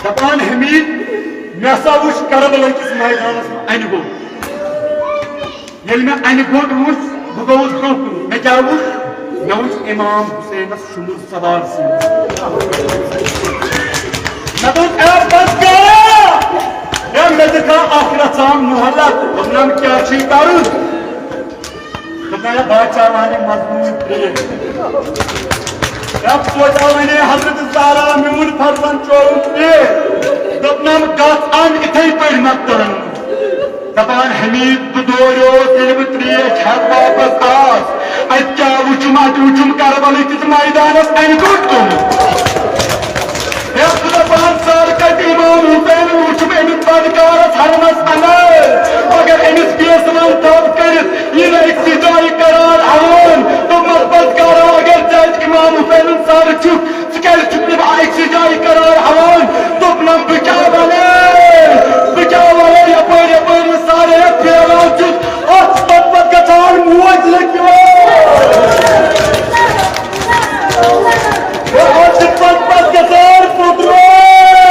दपान हमीद मे सा वुच करबला किस मैदानस अन गो मे अन गोट वुच बह गोस ब्रोह कुन मे क्या वुच मे वुच इमाम हुसैनस शुमुर सवार से मे दोप ए बदकारा मे दिखा आखिरतान मोहल्लत दोपनम क्या करुन दोपना बादशाह वाने मजमून प्रेम अब सोचा मैंने हजरत ज़हरा म्यून फर्जन चोरुन पे दोपनम गस अन इथे पे मक्तन दपान हमीद बदोरो तेल त्रेश हेत वापस आस अत क्या वुचुम करबल किस मैदानस अन गुटुम दपान सर कत इमाम हुसैन वुचुम अमिस बदकारस हरमस अनर अगर अमिस केस वन तब कर यह अक्सी जाय करार हवन तो मत बदकारा अगर चाहे इमाम हुसैन सर चुप अक्सी जाय करार हवन तो क्या वाले यपर सारे फेरान चुप पत गचान मोज लगे पत गचान पुत्रो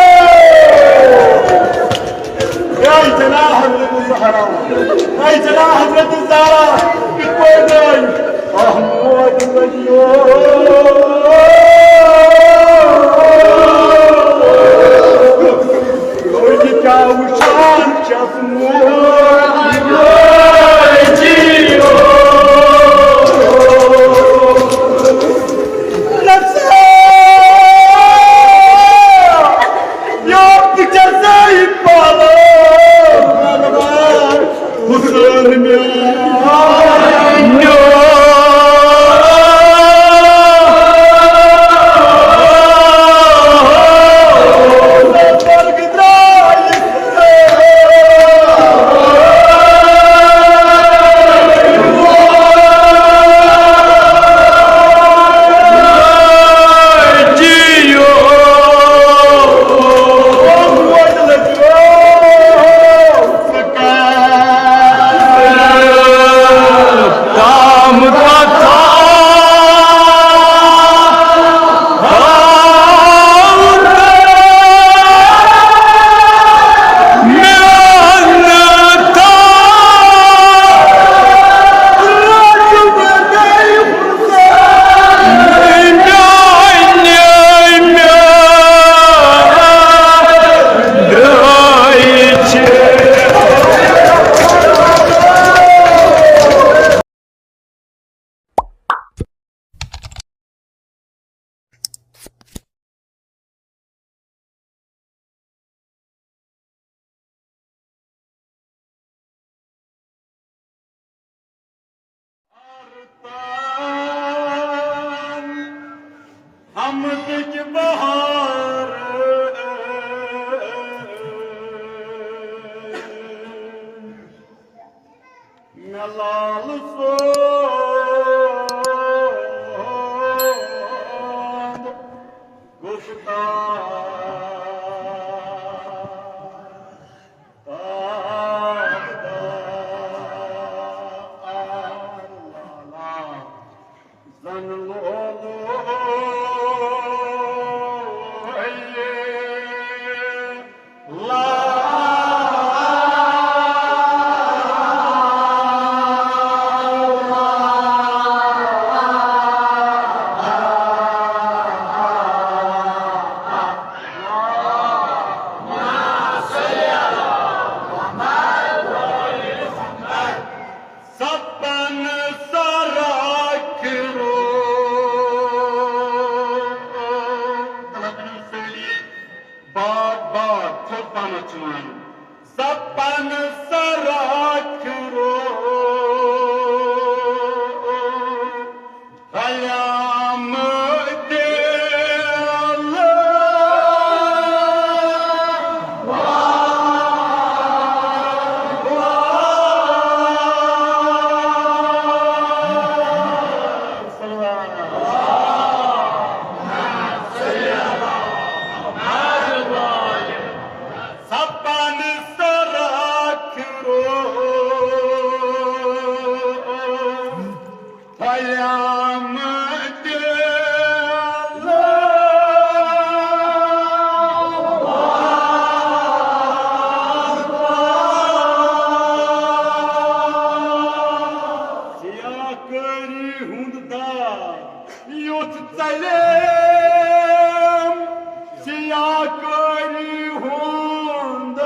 करी हुंद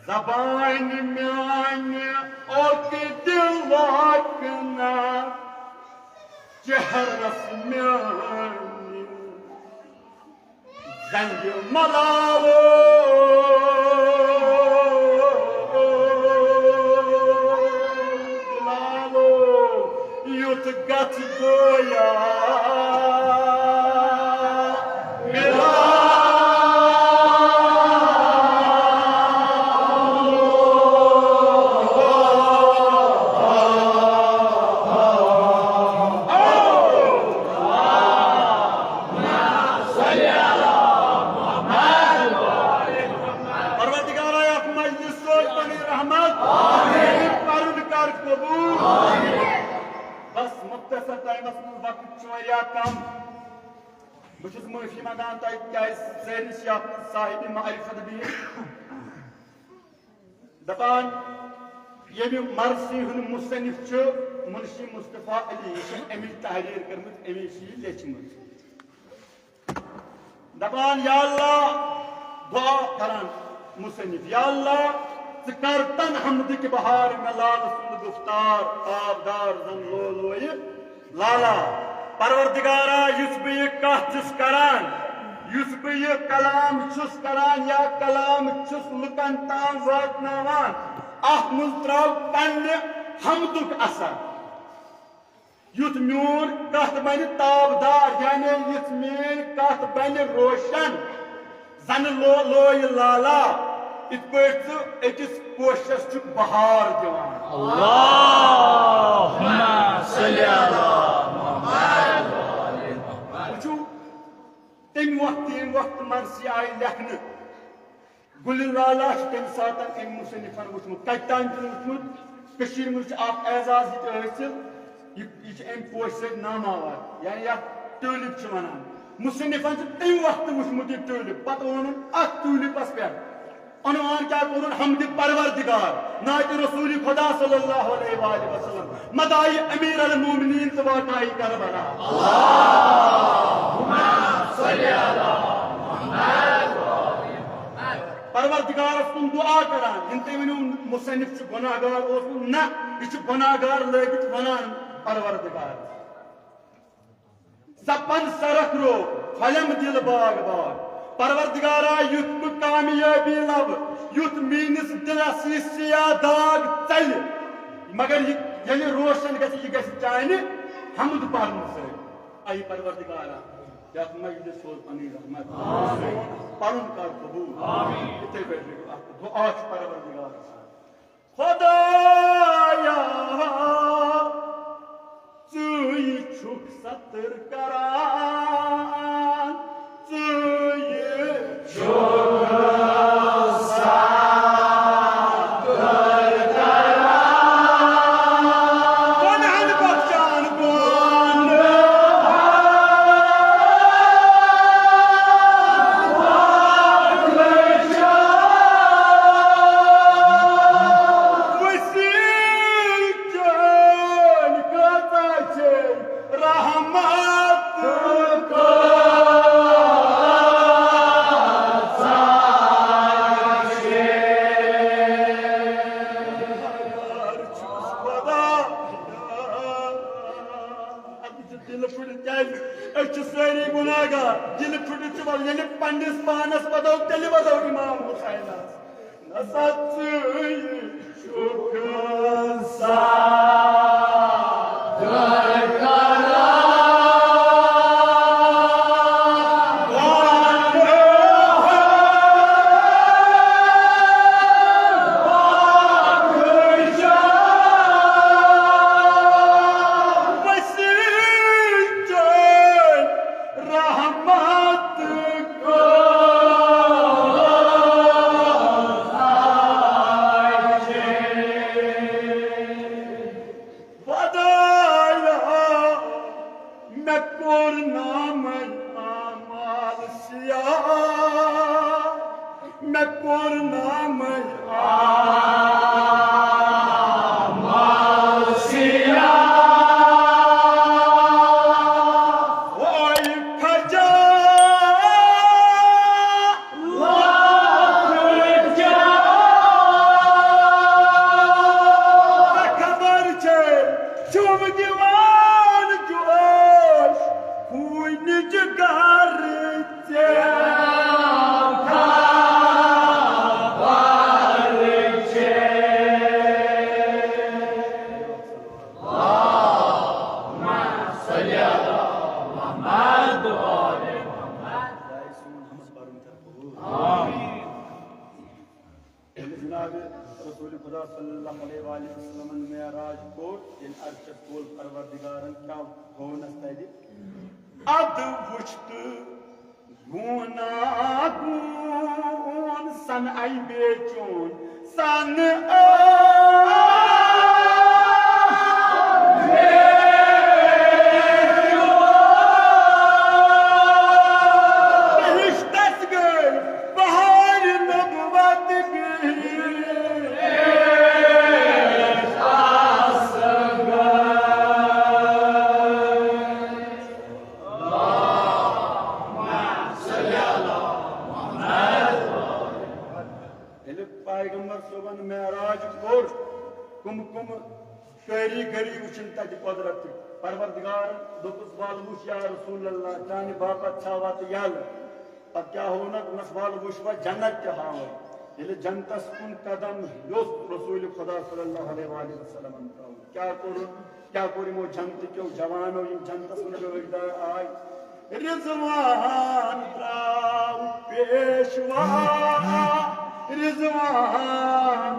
Zaban miane oki dilakna Cehras miane Zangi malalo Dilalo Yut gat goya بہٕ چھُس معٲفی منٛگان تۄہہِ کیازِ سٲنِس یتھ صاحبِ معرفت بِہِتھ دپان ییٚمہِ مرثی ہُنٛد مُصنِف چھُ مُنشی مصطفیٰ علی یہِ چھِ اَمِچ تحریر کٔرمٕژ اَمی چھِ یہِ لیچھمٕژ دپان یا اللہ دعا کران مُصنِف یا اللہ ژٕ کر تن حمدٕکۍ بہار مےٚ لالہٕ سُنٛد گُفتار آبدار زن لولویہِ لالا پروردگارا یُس بہٕ یہِ کتھ چھُس کران یُس بہٕ یہِ کلام چھُس کران یا کلام چھُس لُکن تام واتناوان اتھ منٛز تراو پننہِ حمدُک اثر یُتھ میون کتھ بنہِ تابدار یعنی یُتھ میٲنۍ کتھ بنہِ روشن زن لویہِ لالا یِتھ پٲٹھۍ ژٕ أکِس پوشس چھُکھ بہار دِوان اللہُمَّ صلی علی تمہِ وقتہٕ مرثی آیہِ لیکھنہٕ گُلہِ لالا چھُ تمہِ ساتہٕ أمۍ مُصنِفن وُچھمُت کتہِ تام چھُ وُچھمُت کٔشیٖرِ منٛز چھُ اکھ اعزاز یہِ تہِ حٲصِل یہِ چھُ امہِ پوشہِ سۭتۍ ناماوار یعنی یتھ ٹیوٗلِپ چھِ ونان مُصنِفن چھُ تمہِ وقتہٕ وُچھمُت یہِ ٹیوٗلِپ پتہٕ ووٚنُن اتھ ٹیوٗلِپس پٮ۪ٹھ عنوان کیٛاہ کوٚرُن حمدِ پروردگار ناتہِ رسوٗلِ خۄدا صلی اللہ علیہ وآلہ وسلم مداحِ امیر المومنین تہٕ واتنایہِ کربلا پروردگارس کُن دعا کران ییٚلہِ تٔمۍ ؤنِو مُصنِف چھُ گۄناہ گار اوسمُت نہ یہِ چھُ گۄناہ گار لٲگِتھ ونان پروردگار سپن سرک رو پھلم دل باغ باغ پروردگارا یُتھ بہٕ کامیٲبی لبہٕ یُتھ میٲنِس دلس یہِ سیاہ داغ ژلہِ مگر ییٚلہِ روشن گژھِ یہِ گژھِ چانہِ حمد پرنہٕ سۭتۍ آیہِ پروردگارا یتھ مجلس سوز پنٕنۍ رحمت پرُن کر قبوٗل یِتھے پٲٹھۍ اکھ دعا چھُ پروردگارس خۄدایا ژٕے چھُکھ ستر کران ژٕے چھُکھ پنس پانس بدو تیٚلہِ بدو امام حسینس نسا ژٕے چھُکھ मैं कोर नाम सन आई बेचून सन परवरदिगार दोपस वाल वुश या रसूल अल्लाह चाने बापत छावत यल अब क्या होना नस वाल वुश व जन्नत के हाव ये जन्नत कुन कदम योस रसूल खुदा सल्लल्लाहु अलैहि वसल्लम क्या करो मो जन्नत क्यों जवान हो इन जन्नत में रोजदा आय रिजवान त्राव पेशवा रिजवान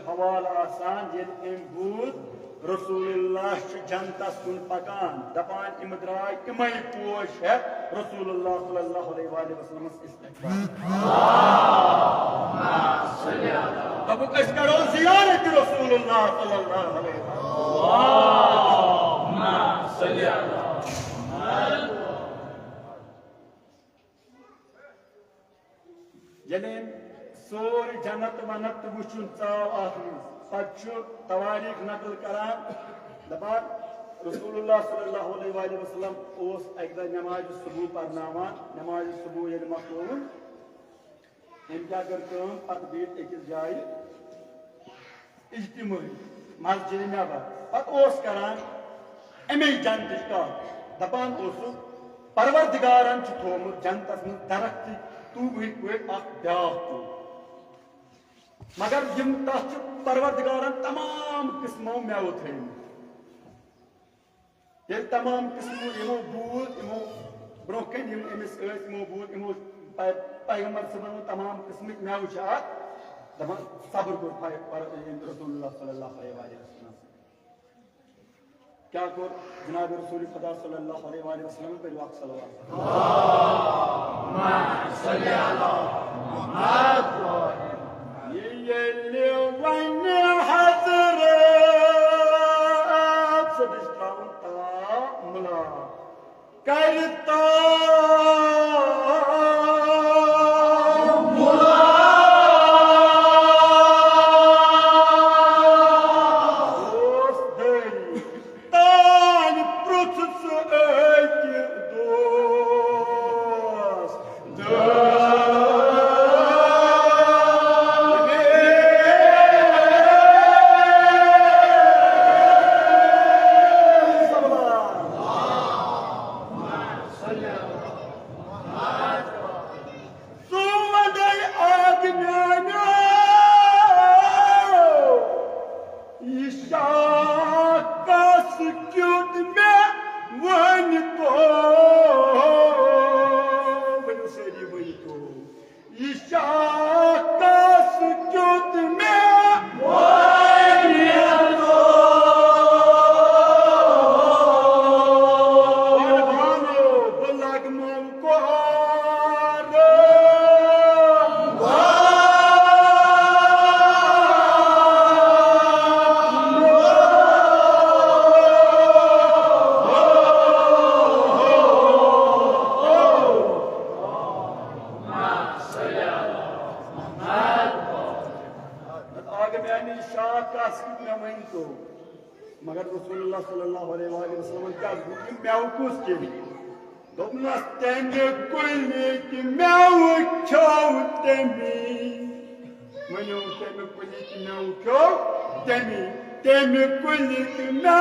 हवाल आसान ये बूद रसूलुल्लाह जनतस कुन पकान दपान इम द्राय इमई पोश है रसूलुल्लाह सल्लल्लाहु अलैहि वसल्लम इस्तेकबाल अब कस करो जियारत रसूलुल्लाह सल्लल्लाहु अलैहि वसल्लम सोरी जन्नत वनत वुचुन चाव पच्चु तवारीख नकल करान दपान रसूलुल्लाह सल्लल्लाहु अलैहि वसल्लम ओस एकदा नमाज सुबह परनावान नमाज सुबह ये मखलून इन क्या करते हैं पत बीत एक जाय इज्तिमाई मस्जिद नबा पत ओस करान एमे जन्नत का दपान ओसु परवरदिगारन छु थोमुत जन्नत में दरख्त तू कोई ब्याह मगर यम तथ परवरदिगारन तमाम किस्मों मेव थे ये तमाम किस्मों यमो बूद यमो ब्रोकन यम एमिस यमो बूद यमो पैगंबर सबन तमाम किस्म मेव छात दमा सब्र को रसूलुल्लाह सल्लल्लाहु अलैहि वसल्लम क्या को जनाब रसूल खुदा सल्लल्लाहु अलैहि वसल्लम पर वक्त सल्लल्लाहु अलैहि वसल्लम يلي وين حضرات سبشتاون طاملا كرتا मैंने शाह का मैं वहीं तो मगर रसूलुल्लाह सल्लल्लाहु अलैहि वसल्लम क्या मैं कुछ के दोनों तेने कुली कि मैं क्यों तेमी मनो तेमे कुली कि मैं क्यों तेमी तेमे कुली कि मैं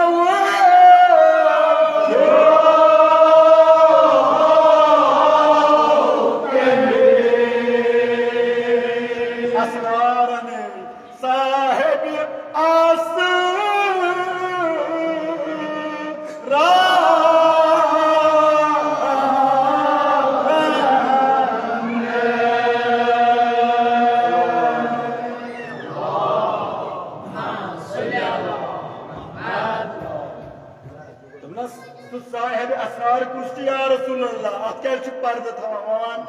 साहेब असरार कुश्ती या रसूलल्लाह अक्ल पर्द थवान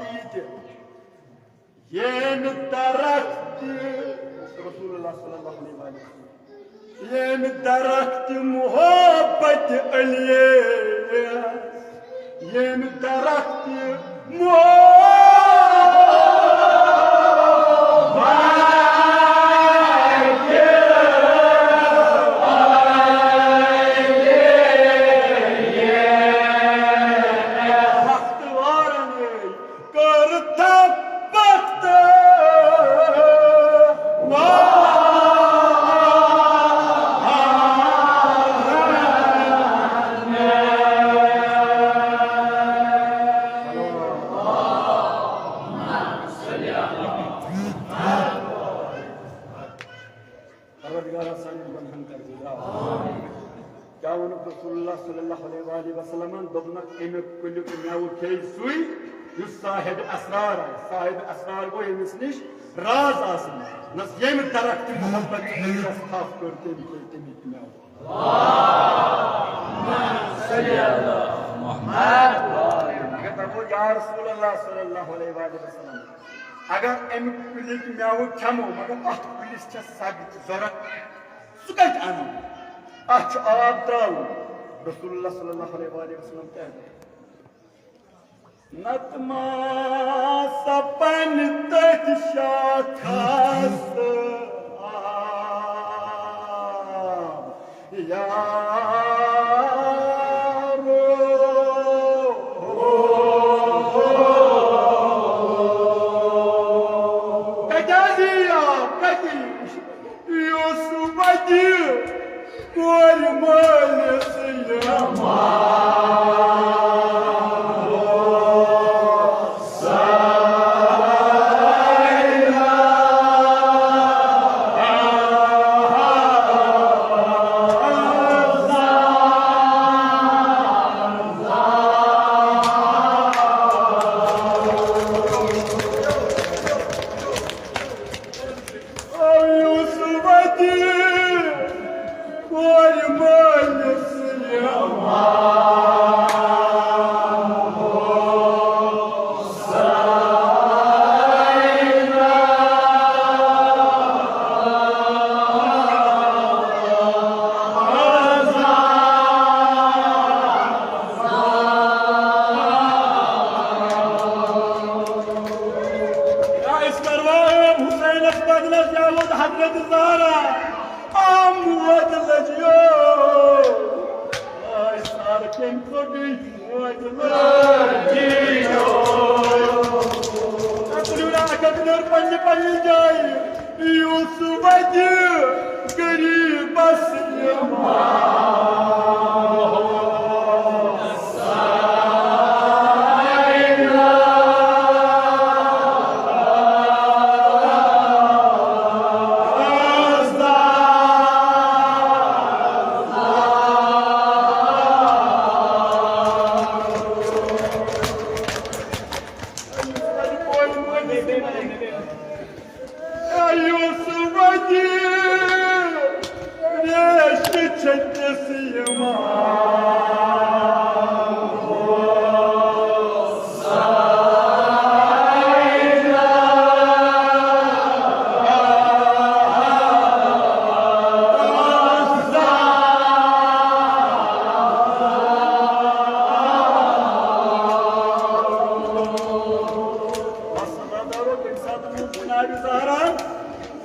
ये दरख्त रसूलुल्लाह सल्लल्लाहु अलैहि वसल्लम ये दरख्त मोहब्बत अलिए ये दरख्त क्या रसूलुल्लाह सल्लल्लाहु अलैहि वसल्लम दोनक एम कुलिक मेव खे सुई युस साहिब असरार गो यमिस निश राज आसन नस यम दरख्त मोहब्बत नस खास कर तेमी मेव अल्लाहुम्मा सल्ली अला मुहम्मद अगर या रसूलुल्लाह सल्लल्लाहु अलैहि वसल्लम अगर एम कुलिक मेव खमो मगर अत कुलिस छ सब्ज जरत सुकत आनो अच आब त्राव रसूलुल्लाह सल्लल्लाहु अलैहि वसल्लम कहते नतमा सपन तक शाखास यारो कजाजिया कजी यूसुफ जी कोई माल से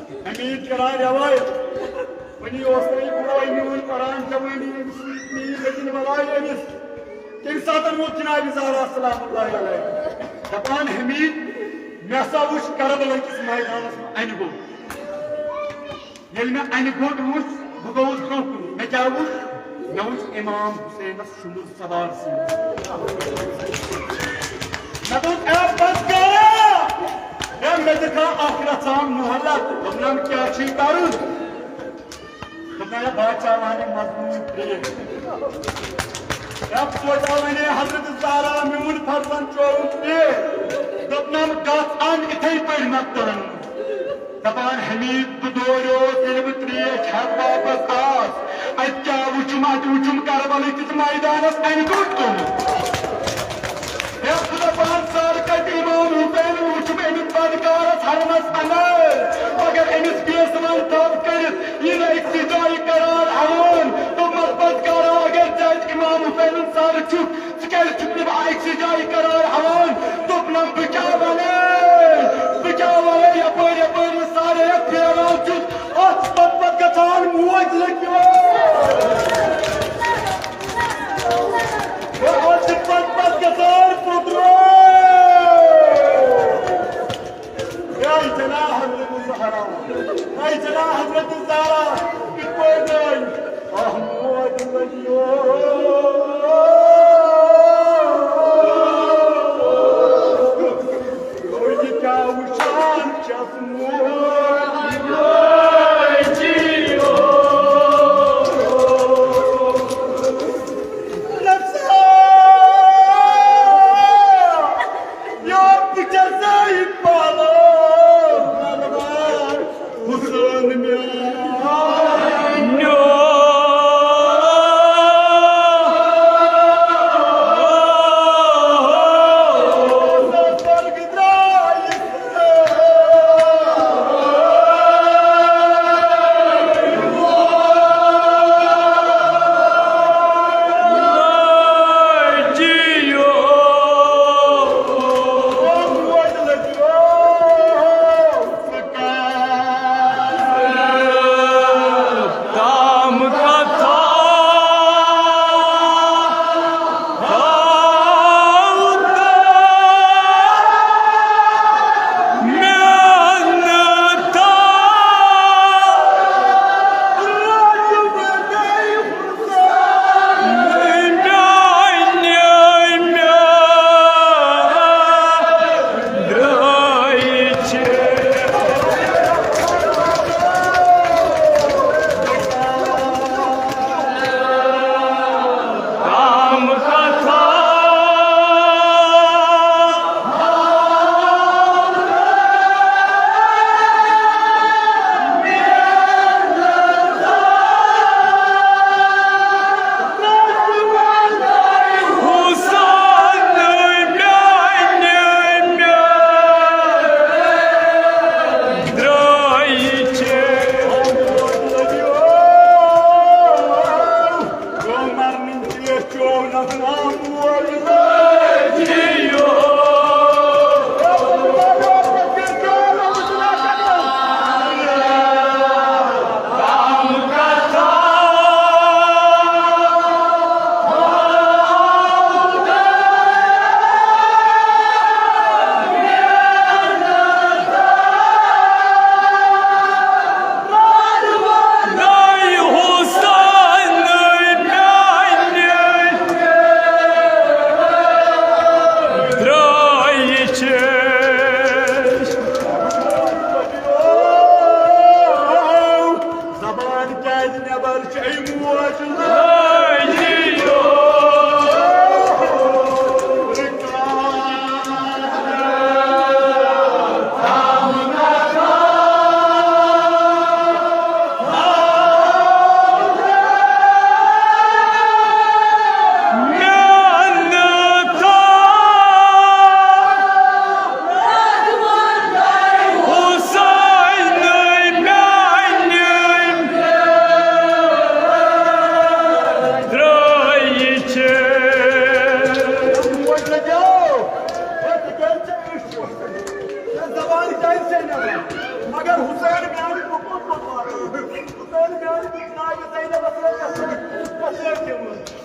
हमीद करान रवाय वनी ओसई बोय न्यून परान जवानी नी लेकिन वलाय अमिस किन सातन वो जनाब ज़हरा सलामुल्लाह अलैह दपान हमीद मेसा वुश करबला किस मैदानस अन गो ये अन गोट वुश बह गोस ब्रोह कुन मे क्या वुश मे वुश इमाम हुसैनस शुमुर सवार से मे दोप ए बस करा मे दिखा आखिरतान मोहल्ला दोपनम क्या करुन दोपना बादशाह वाले मजमून प्रिय अब सोचा मैंने हजरत ज़हरा म्यून फर्जन चोर प्रिय दोपनम गस अन इथे पे मकतरन दपान हमीद बदोरो इल्म त्रेश हेत वापस आस क्या वुचुम अचुम करबल किस मैदानस अन गुटुम दपान सारकत इमाम हुसैन वुचुम अमिस बदकारस हरमस अनर अगर अमिस बेसमान तब कर यह अक्सी जाय करार हवन तो मत बदकारा अगर चाहे इमाम हुसैन सार चुप क्या चुप अक्सी जाय करार हवन तो अपना बिचावाले यपर सारे फेराव चुप पत गचान मोज लगे पत गचान पुत्रो चला हजरत ज़हरा चला हजरत ज़हरा अहमद वलियो क्या उशान चस्मो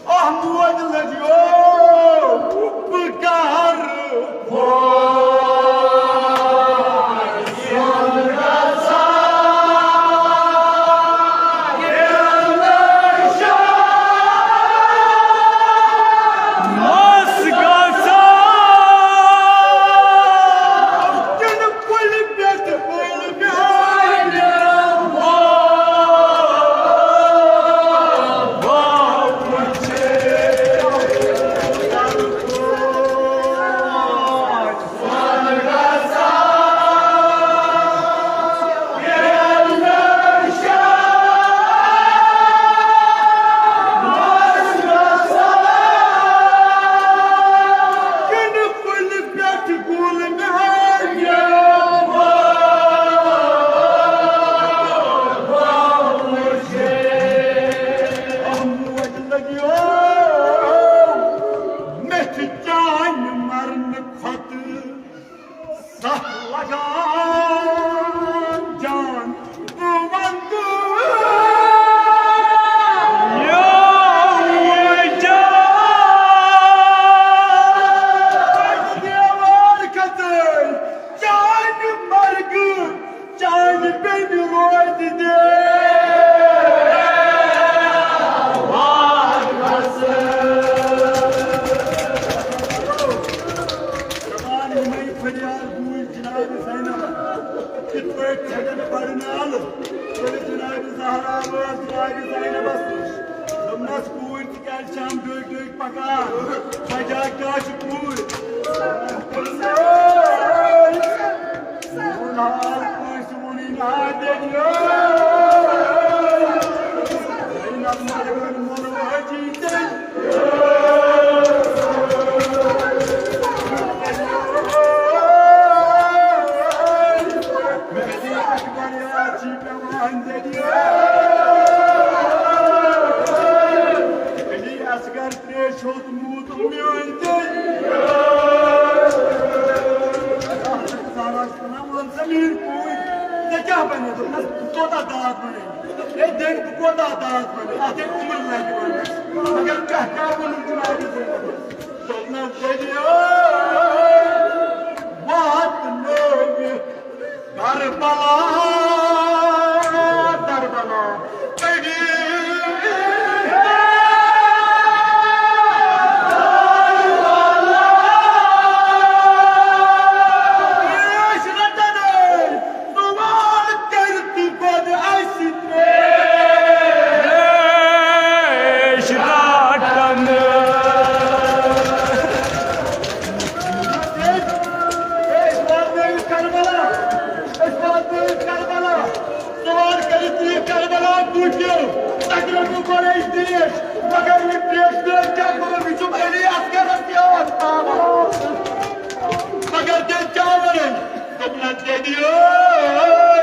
Ah muadillah diyor. Bıkar. Mगर के क्या करें? तुमने दे दियो